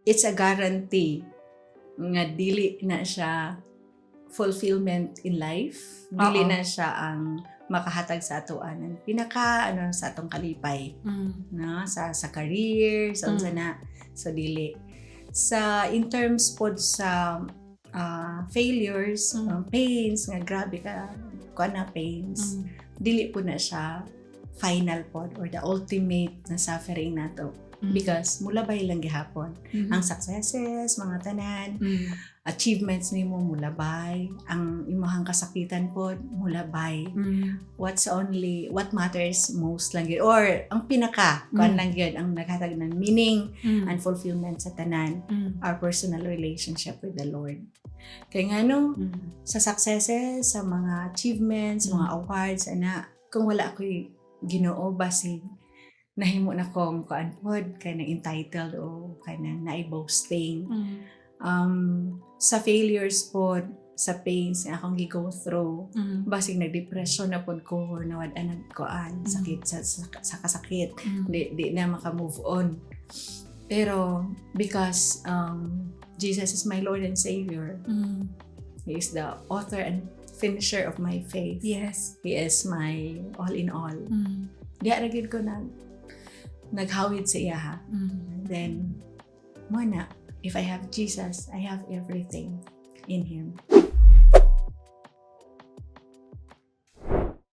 it's a guarantee nga dili na siya fulfillment in life, dili Oo. na siya ang makahatag sa atoan ng pinaka sa atong kalipay, no, sa career, sa unsa na, so dili sa in terms pod sa failures, pains nga grabe ka na pains, dili po na siya final pod or the ultimate na suffering nato. Because mulabay lang gihapon ang successes, mga tanan, achievements nimo mulabay, ang imong kasakitan pod mulabay. What matters most lang yun, or ang pinaka kuan lang yun ang naghatag ng meaning and fulfillment sa tanan, our personal relationship with the Lord. Kaya nga sa successes, sa mga achievements, mga awards, kung wala ako'y Ginoo basig nahimo na kong kuan pod kay na entitled o kay na boasting. Sa failures pod, sa pains nga akong gi-go through, basig nag-depression na pod ko, nawad ang kuan, sakit sa kasakit, di na maka-move on. Pero because Jesus is my Lord and Savior, He is the author and finisher of my faith. Yes. He is my all in all. Diya ra gid ko naghawid sa iya ha. Then, mo na, if I have Jesus, I have everything in Him.